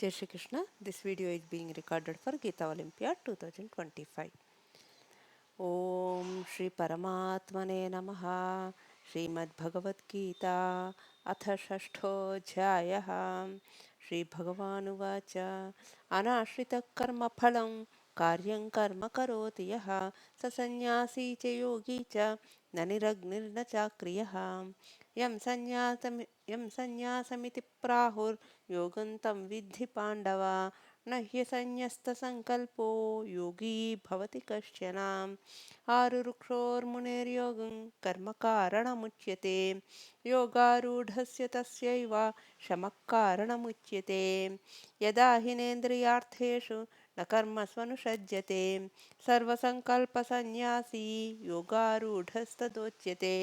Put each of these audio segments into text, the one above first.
Jai Shri Krishna. This video is being recorded for Gita Olympiad 2025. Om Shri Paramatmane Namaha. Shrimad-Bhagavad-Gita अथ षष्ठोऽध्यायः श्रीभगवानुवाच अनाश्रितकर्मफलं कार्यं कर्म करोति यः स सन्न्यासी च योगी च न निरग्निर्न चाक्रियः यं सन्न्यासमिति प्राहुर्योगं तं विद्धि पाण्डव न ह्यसन्न्यस्तसङ्कल्पो योगी भवति कश्चन आरुरुक्षोर्मुनेर्योगं कर्मकारणमुच्यते योगारूढस्य तस्यैव शमः कारणमुच्यते यदा हिनेन्द्रियार्थेषु न कर्मस्वनुषज्यते सर्वसङ्कल्पसन्न्यासी योगारूढस्तदोच्यते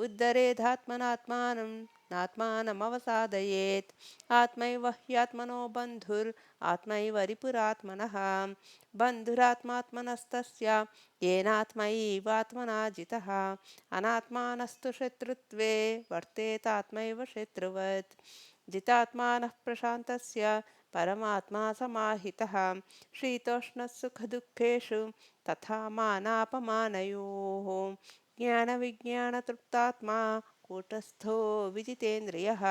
उद्धरेदात्मनात्मानं नात्मानमवसादयेत् आत्मैव ह्यात्मनो बन्धुरात्मैव रिपुरात्मनः बन्धुरात्मात्मनस्तस्य येनात्मैवात्मना जितः अनात्मानस्तु शत्रुत्वे वर्तेतात्मैव शत्रुवत् जितात्मानः प्रशान्तस्य परमात्मा समाहितः शीतोष्णसुखदुःखेषु तथा मानापमानयोः ज्ञानविज्ञानतृप्तात्मा कूटस्थो विजितेन्द्रियः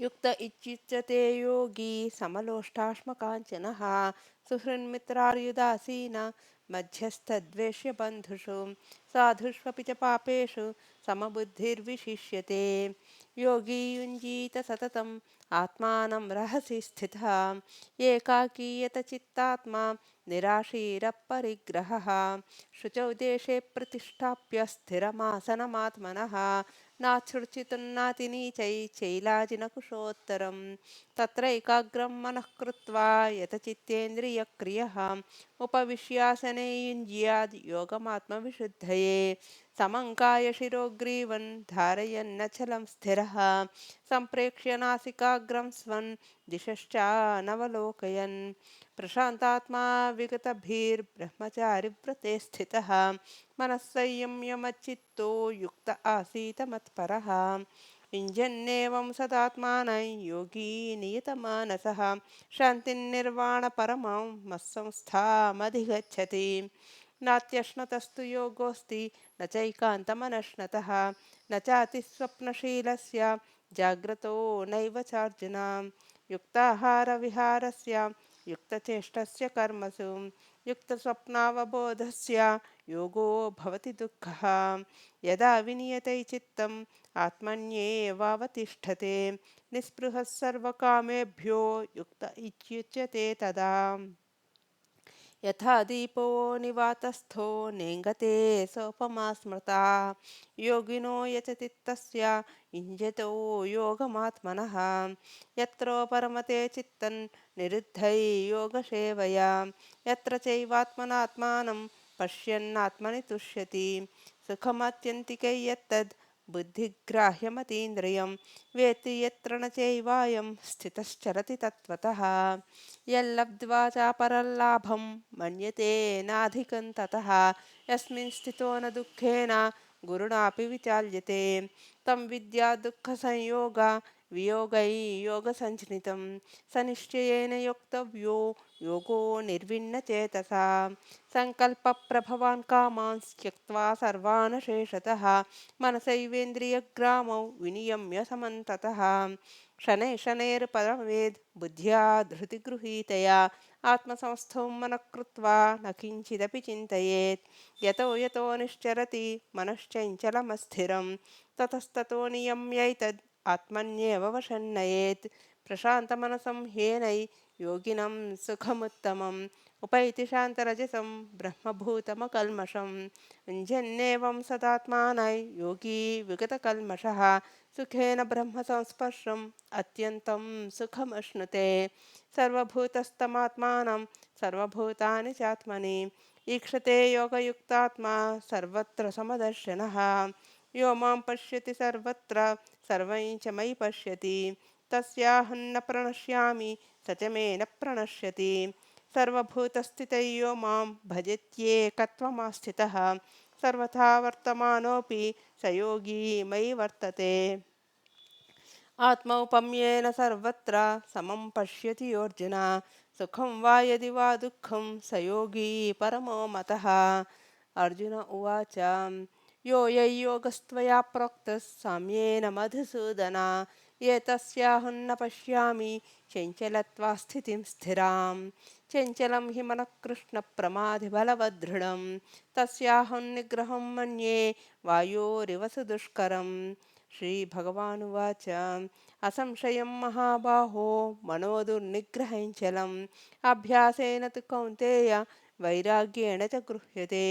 युक्त इत्युच्यते योगी समलोष्टाश्मकाञ्चनः सुहृन्मित्रार्युदासीन मध्यस्थद्वेष्य बन्धुषु साधुष्वपि च पापेषु समबुद्धिर्विशिष्यते योगी युञ्जीत सततम् आत्मानं रहसि स्थितः एकाकीयत चित्तात्मा निराशीरपरिग्रहः शुचौ देशे प्रतिष्ठाप्य स्थिरमासनमात्मनः नाच्छ्रुचितुन्नातिनीचैलाजिनकुशोत्तरं तत्रैकाग्रं मनः कृत्वा यतचित्तेन्द्रियक्रियः उपविश्यासने युञ्ज्याद् योगमात्मविशुद्धये समङ्काय शिरोग्रीवन् धारयन्नचलं स्थिरः सम्प्रेक्ष्य नासिकाग्रं स्वन् दिशश्चानवलोकयन् प्रशान्तात्मा विगतभिर्ब्रह्मचारिव्रते स्थितः मनः संयम्य युक्त आसीत मत्परः युञ्जन्नेवं सदात्मानं योगी नियतमानसः शान्तिर्निर्वाणपरमां मत्संस्थामधिगच्छति नात्यश्नतस्तु योगोऽस्ति न चैकान्तमनश्नतः न चातिस्वप्नशीलस्य जाग्रतो नैव चार्जुन युक्ताहारविहारस्य युक्तचेष्टस्य कर्मसु युक्तस्वप्नावबोधस्य योगो भवति दुःखः यदा विनियते चित्तम् आत्मन्येवावतिष्ठते निःस्पृहः सर्वकामेभ्यो युक्त इत्युच्यते तदा यथा दीपो निवातस्थो नेङ्गते सोपमा स्मृता योगिनो यचचित्तस्य युञ्जतो योगमात्मनः यत्रो परमते चित्तं निरुद्धै योगसेवया यत्र चैवात्मनात्मानं पश्यन्नात्मनि तुष्यति सुखमत्यन्तिकै यत्तद् बुद्धिग्राह्यमतीन्द्रियं वेत्ति यत्र न चैवायं स्थितश्चरति तत्त्वतः यल्लब्ध्वा चापरल्लाभं मन्यते नाधिकं ततः यस्मिन् स्थितो न दुःखेन गुरुणापि विचाल्यते तं विद्या दुःखसंयोग वियोगै योगसञ्ज्ञितं स निश्चयेन योक्तव्यो योगो निर्विण्णचेतसा सङ्कल्पप्रभवान् कामान् त्यक्त्वा सर्वान् शेषतः मनसैवेन्द्रियग्रामौ विनियम्य समन्ततः शनैः शनैर्परमेद् बुद्ध्या धृतिगृहीतया आत्मसंस्थं मनः कृत्वा न किञ्चिदपि चिन्तयेत् यतो यतो निश्चरति मनश्चञ्चलमस्थिरं ततस्ततो नियम्यैतद् आत्मन्येव वशन्नयेत् प्रशान्तमनसं ह्येनै योगिनं सुखमुत्तमम् उपैति शान्तरजसं ब्रह्मभूतमकल्मषं युञ्जन्नेवं सदात्मानै योगी विगतकल्मषः सुखेन ब्रह्मसंस्पर्शम् अत्यन्तं सुखमश्नुते सर्वभूतस्थमात्मानं सर्वभूतानि चात्मनि ईक्षते योगयुक्तात्मा सर्वत्र समदर्शनः यो मां पश्यति सर्वत्र सर्वं च मयि पश्यति तस्याहं न प्रणश्यामि स च मे न प्रणश्यति सर्वभूतस्थितौ यो मां भजत्येकत्वमास्थितः सर्वथा वर्तमानोऽपि स योगी मयि वर्तते आत्मौपम्येन सर्वत्र समं पश्यति योऽर्जुन सुखं वा यदि वा दुःखं स योगी परमो मतः। अर्जुन उवाच यो ययोगस्त्वया प्रोक्तः साम्येन मधुसूदन एतस्याहं न पश्यामि चञ्चलत्वा स्थितिं स्थिरां चञ्चलं हि मनः कृष्णप्रमाधिबलवदृढं तस्याहं निग्रहं मन्ये वायोरिव सुदुष्करम्। श्रीभगवानुवाच असंशयं महाबाहो मनो दुर्निग्रहञ्चलम् अभ्यासेन तु कौन्तेय वैराग्येण च गृह्यते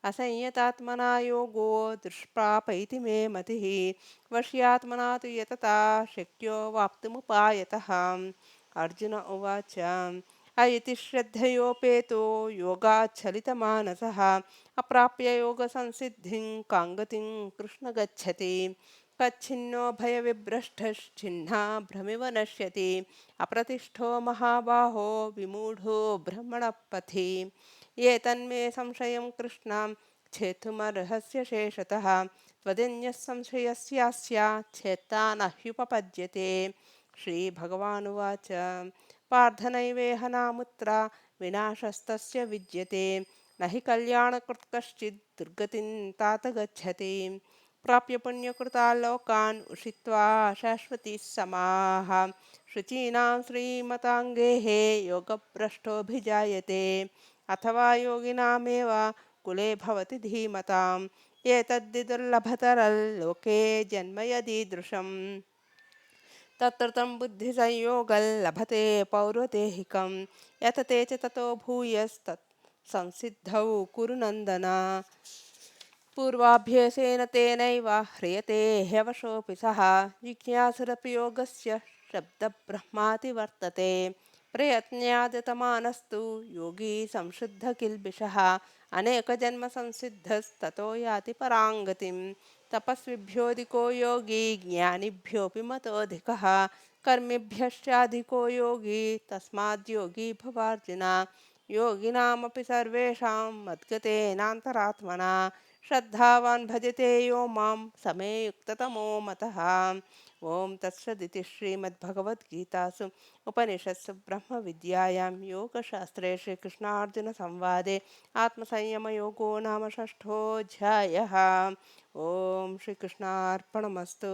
असंयतात्मना योगो दुष्प्राप इति मे मतिः वश्यात्मना तु यतता शक्यो वाप्तुमुपायतः। अर्जुन उवाच अयति श्रद्धयोपेतो योगाच्छलितमानसः अप्राप्य योगसंसिद्धिं काङ्गतिं कृष्ण गच्छति कच्छिन्नो भयविभ्रष्टश्चिह्ना भ्रमिव नश्यति अप्रतिष्ठो महाबाहो विमूढो ब्रह्मणः पथि ये तन्मे संशयं कृष्णां छेतुमर्हस्य शेषतः त्वदन्यः संशयस्यास्य छेत्ता न ह्युपपद्यते। श्रीभगवानुवाच पार्थनैवेह नामुत्र विनाशस्तस्य विद्यते न हि कश्चित् दुर्गतिं तात गच्छति प्राप्य पुण्यकृता लोकान् उषित्वा शाश्वती समाः शुचीनां श्रीमताङ्गेः योगभ्रष्टोऽभिजायते अथवा योगिनामेव कुले भवति धीमताम् एतद्धि दुर्लभतरल्लोके जन्म यदीदृशम् तत्र तं बुद्धिसंयोगल्लभते पौर्वदेहिकं यतते च ततो भूयस्तत् संसिद्धौ कुरु नन्दन पूर्वाभ्यासेन तेनैव ह्रियते ह्यवशोऽपि सः जिज्ञासुरपि योगस्य शब्दब्रह्माति वर्तते प्रयत्न्यादतमानस्तु योगी संशुद्धकिल्बिषः अनेकजन्मसंसिद्धस्ततो याति पराङ्गतिं तपस्विभ्योऽधिको योगी ज्ञानिभ्योऽपि मतोऽधिकः कर्मिभ्यश्चाधिको योगी तस्माद्योगी भवार्जुन योगिनामपि सर्वेषां मद्गतेनान्तरात्मना श्रद्धावान् भजते यो मां समे युक्ततमो मतः। ओम तत्सदिति श्रीमद्भगवद्गीतासु उपनिषत्सु ब्रह्मविद्यायां योगशास्त्रे श्रीकृष्णार्जुनसंवादे आत्मसंयमयोगो नाम षष्ठोऽध्यायः। ओम श्रीकृष्णार्पणमस्तु।